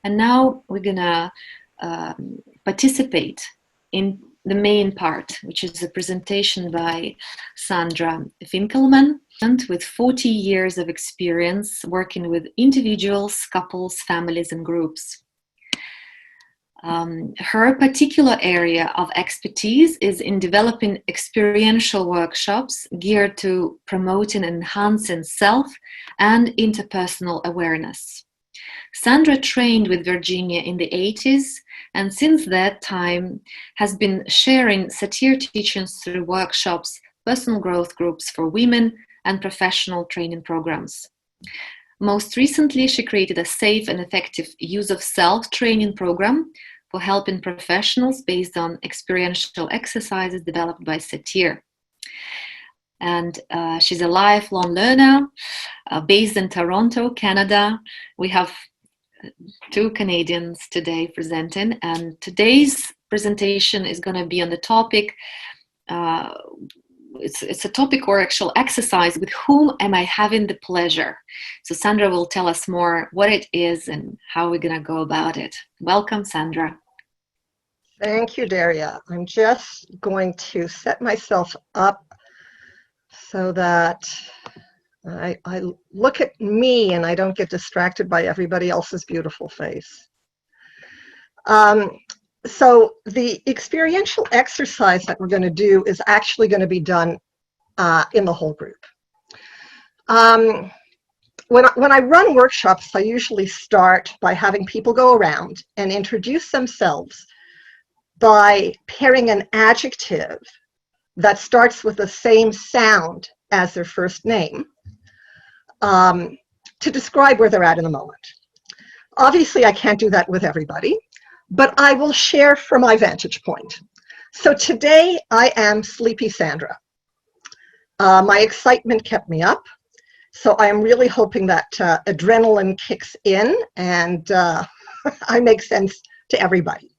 And now we're gonna participate in the main part, which is a presentation by Sandra Finkelman, with 40 years of experience working with individuals, couples, families, and groups. Her particular area of expertise is in developing experiential workshops geared to promoting and enhancing self and interpersonal awareness. Sandra trained with Virginia in the 80s, and since that time has been sharing Satir teachings through workshops, personal growth groups for women, and professional training programs. Most recently, she created a safe and effective use of self training program for helping professionals based on experiential exercises developed by Satir. And she's a lifelong learner based in Toronto, Canada. We have two Canadians today presenting, and today's presentation is going to be on the topic. It's a topic or actual exercise: with whom am I having the pleasure? So Sandra will tell us more what it is and how we're going to go about it. Welcome, Sandra. Thank you, Daria. I'm just going to set myself up so that I look at me and I don't get distracted by everybody else's beautiful face. So the experiential exercise that we're going to do is actually going to be done in the whole group. When I run workshops, I usually start by having people go around and introduce themselves by pairing an adjective that starts with the same sound as their first name to describe where they're at in the moment. Obviously, I can't do that with everybody, but I will share from my vantage point. So today I am Sleepy Sandra. My excitement kept me up, so I am really hoping that adrenaline kicks in and I make sense to everybody.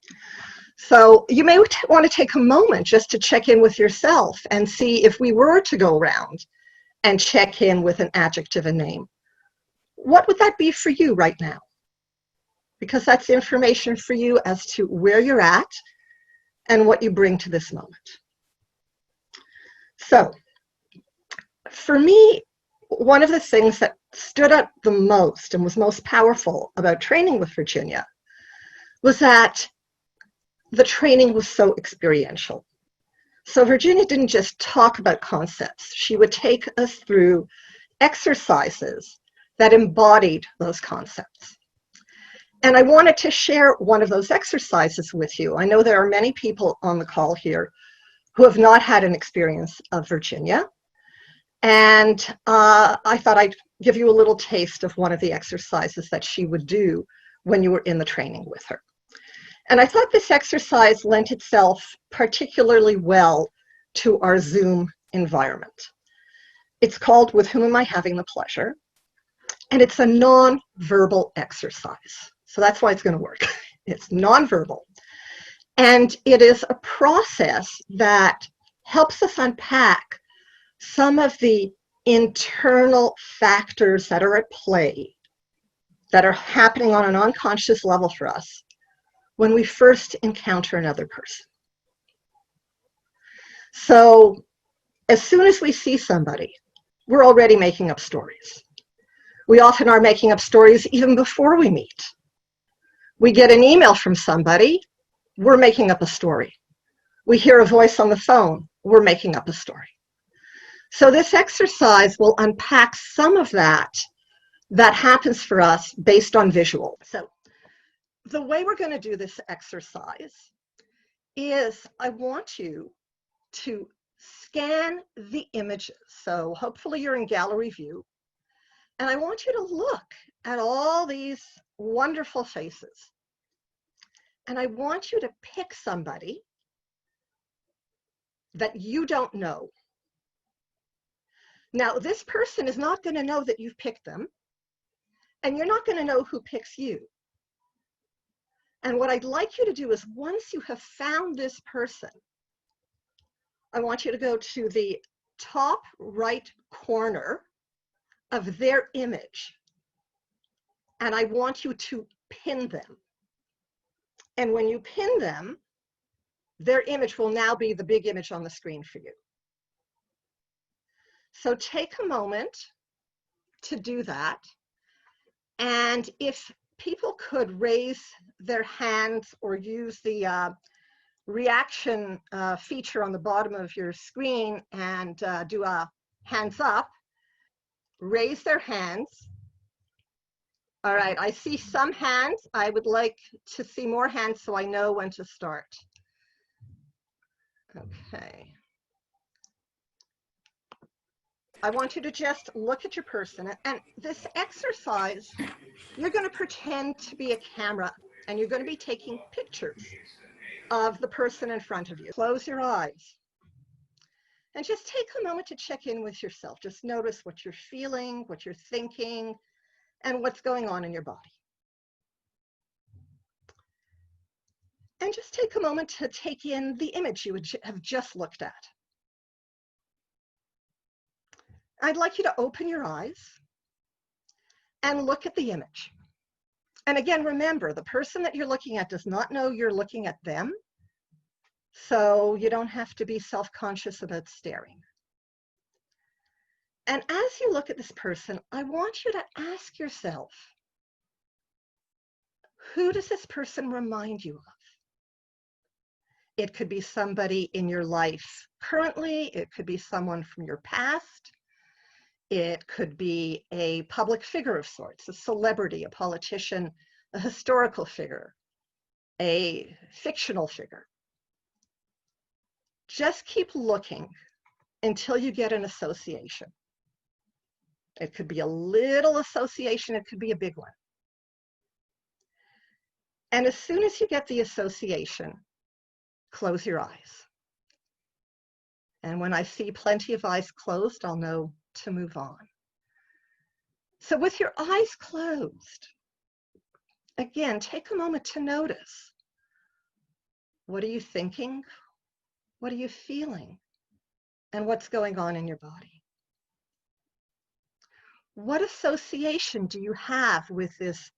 So you may want to take a moment just to check in with yourself and see if we were to go around and check in with an adjective and name. What would that be for you right now? Because that's information for you as to where you're at and what you bring to this moment. So for me, one of the things that stood out the most and was most powerful about training with Virginia was that the training was so experiential. So Virginia didn't just talk about concepts. She would take us through exercises that embodied those concepts. And I wanted to share one of those exercises with you. I know there are many people on the call here who have not had an experience of Virginia. And I thought I'd give you a little taste of one of the exercises that she would do when you were in the training with her. And I thought this exercise lent itself particularly well to our Zoom environment. It's called With Whom Am I Having the Pleasure? And it's a non-verbal exercise. So that's why it's going to work. It's non-verbal. And it is a process that helps us unpack some of the internal factors that are at play, that are happening on an unconscious level for us when we first encounter another person. So as soon as we see somebody, we're already making up stories. We often are making up stories even before we meet. We get an email from somebody, we're making up a story. We hear a voice on the phone, we're making up a story. So this exercise will unpack some of that happens for us based on visual. So the way we're going to do this exercise is I want you to scan the images. So hopefully you're in gallery view. And I want you to look at all these wonderful faces. And I want you to pick somebody that you don't know. Now, this person is not going to know that you've picked them, and you're not going to know who picks you. And what I'd like you to do is, once you have found this person, I want you to go to the top right corner of their image. And I want you to pin them. And when you pin them, their image will now be the big image on the screen for you. So take a moment to do that. And if people could raise their hands or use the reaction feature on the bottom of your screen and do a hands up, raise their hands. All right, I see some hands. I would like to see more hands so I know when to start. Okay. I want you to just look at your person. And this exercise, you're going to pretend to be a camera and you're going to be taking pictures of the person in front of you. Close your eyes and just take a moment to check in with yourself. Just notice what you're feeling, what you're thinking, and what's going on in your body. And just take a moment to take in the image you have just looked at. I'd like you to open your eyes and look at the image. And again, remember, the person that you're looking at does not know you're looking at them, so you don't have to be self-conscious about staring. And as you look at this person, I want you to ask yourself, who does this person remind you of? It could be somebody in your life currently, it could be someone from your past, it could be a public figure of sorts, a celebrity, a politician, a historical figure, a fictional figure. Just keep looking until you get an association. It could be a little association, it could be a big one. And as soon as you get the association, close your eyes. And when I see plenty of eyes closed, I'll know to move on. So with your eyes closed, again, take a moment to notice. What are you thinking? What are you feeling? And what's going on in your body? What association do you have with this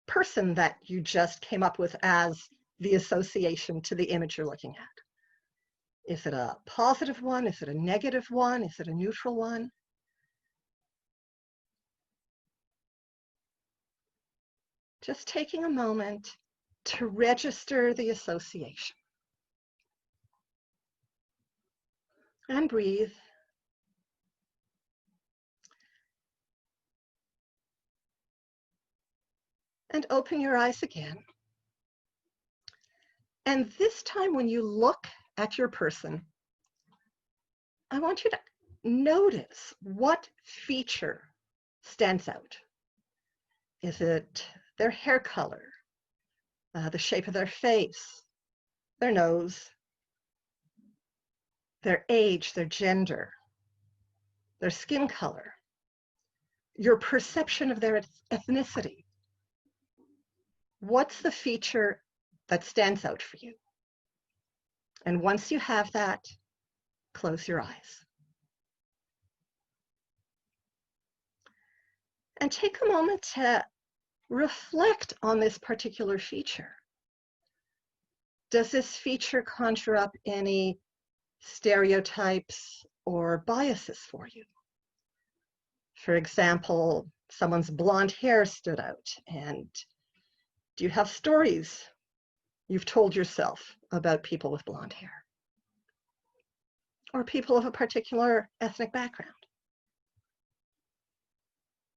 person that you just came up with as the association to the image you're looking at? Is it a positive one? Is it a negative one? Is it a neutral one? Just taking a moment to register the association. And breathe. And open your eyes again. And this time when you look at your person, I want you to notice what feature stands out. Is it their hair color, the shape of their face, their nose, their age, their gender, their skin color, your perception of their ethnicity? What's the feature that stands out for you? And once you have that, close your eyes. And take a moment to reflect on this particular feature. Does this feature conjure up any stereotypes or biases for you? For example, someone's blonde hair stood out, and do you have stories you've told yourself about people with blonde hair? Or people of a particular ethnic background?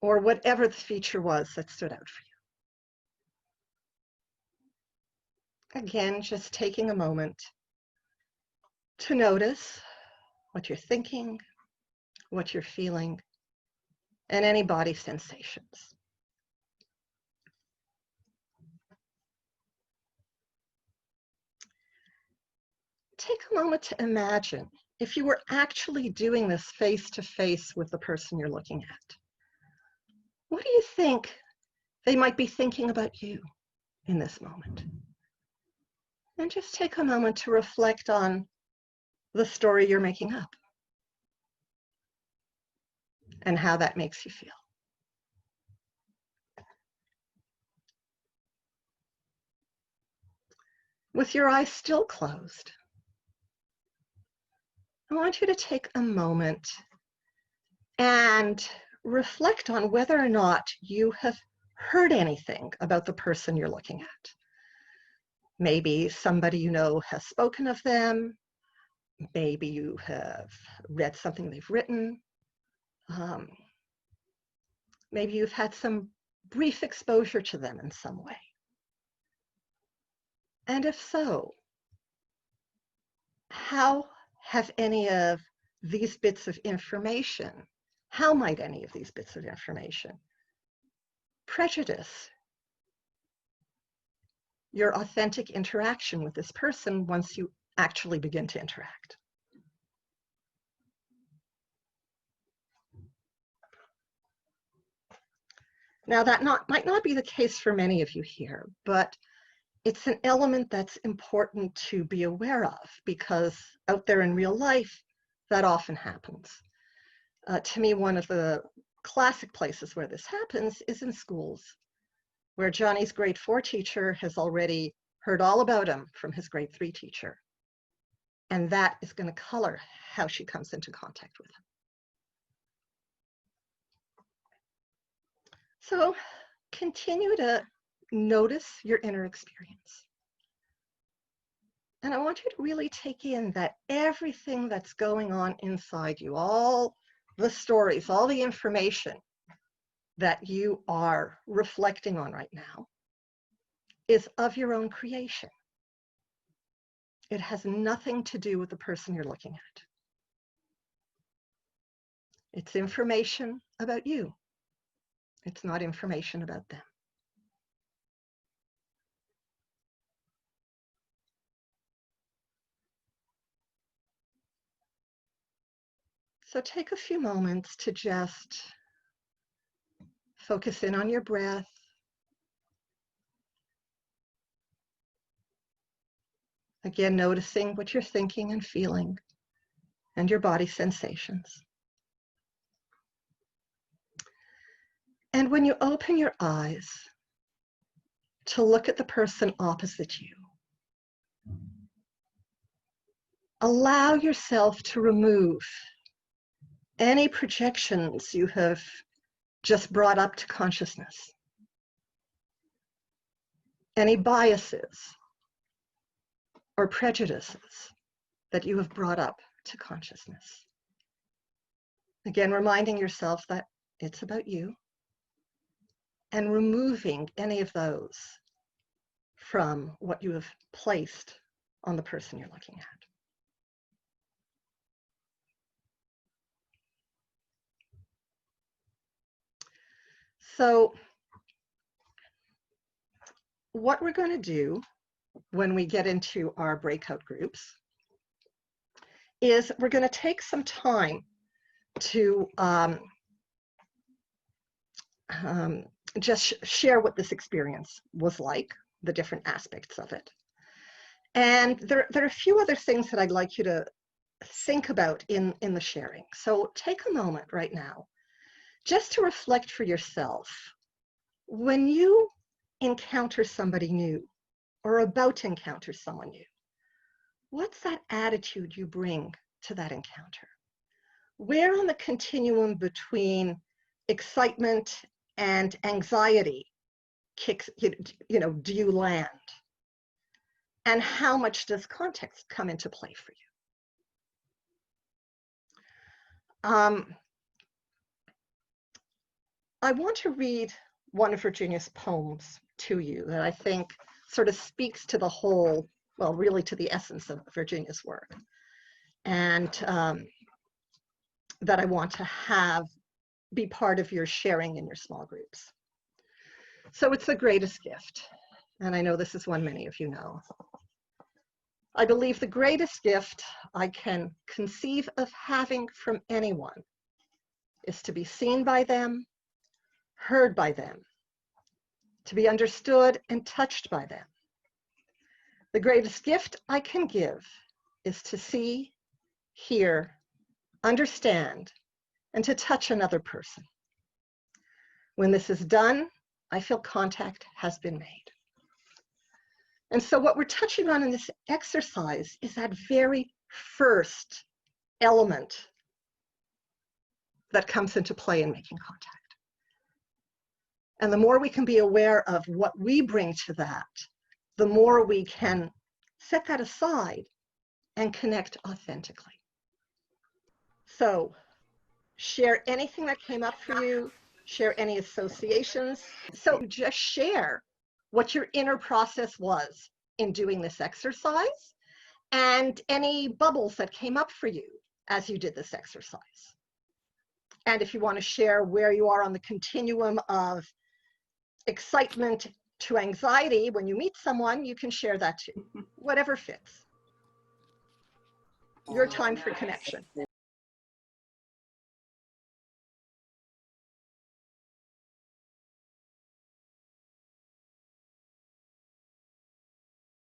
Or whatever the feature was that stood out for you. Again, just taking a moment to notice what you're thinking, what you're feeling, and any body sensations. Take a moment to imagine if you were actually doing this face-to-face with the person you're looking at. What do you think they might be thinking about you in this moment? And just take a moment to reflect on the story you're making up and how that makes you feel. with your eyes still closed, I want you to take a moment and reflect on whether or not you have heard anything about the person you're looking at. Maybe somebody you know has spoken of them. Maybe you have read something they've written. Maybe you've had some brief exposure to them in some way. And if so, how have any of these bits of information, how might any of these bits of information prejudice your authentic interaction with this person once you actually begin to interact? Now, that might not be the case for many of you here, but it's an element that's important to be aware of, because out there in real life, that often happens. To me, one of the classic places where this happens is in schools, where Johnny's grade 4 teacher has already heard all about him from his grade 3 teacher. And that is going to color how she comes into contact with him. So continue to notice your inner experience. And I want you to really take in that everything that's going on inside you, all the stories, all the information that you are reflecting on right now, is of your own creation. It has nothing to do with the person you're looking at. It's information about you. It's not information about them. So take a few moments to just focus in on your breath. Again, noticing what you're thinking and feeling and your body sensations. And when you open your eyes to look at the person opposite you, allow yourself to remove any projections you have just brought up to consciousness, any biases or prejudices that you have brought up to consciousness. Again, reminding yourself that it's about you, and removing any of those from what you have placed on the person you're looking at. So what we're going to do when we get into our breakout groups is we're going to take some time to just share what this experience was like, the different aspects of it. And there are a few other things that I'd like you to think about in the sharing. So take a moment right now just to reflect for yourself. When you encounter somebody new or about to encounter someone new, what's that attitude you bring to that encounter? Where on the continuum between excitement and anxiety do you land? And how much does context come into play for you? I want to read one of Virginia's poems to you that I think sort of speaks to the whole, well, really to the essence of Virginia's work, and that I want to have be part of your sharing in your small groups. So it's the greatest gift, and I know this is one many of you know. I believe the greatest gift I can conceive of having from anyone is to be seen by them, heard by them, to be understood and touched by them. The greatest gift I can give is to see, hear, understand, and to touch another person. When this is done, I feel contact has been made. And so what we're touching on in this exercise is that very first element that comes into play in making contact. And the more we can be aware of what we bring to that, the more we can set that aside and connect authentically. So share anything that came up for you, share any associations. So just share what your inner process was in doing this exercise and any bubbles that came up for you as you did this exercise. And if you want to share where you are on the continuum of excitement to anxiety when you meet someone, you can share that too. Whatever fits. Your time for connection.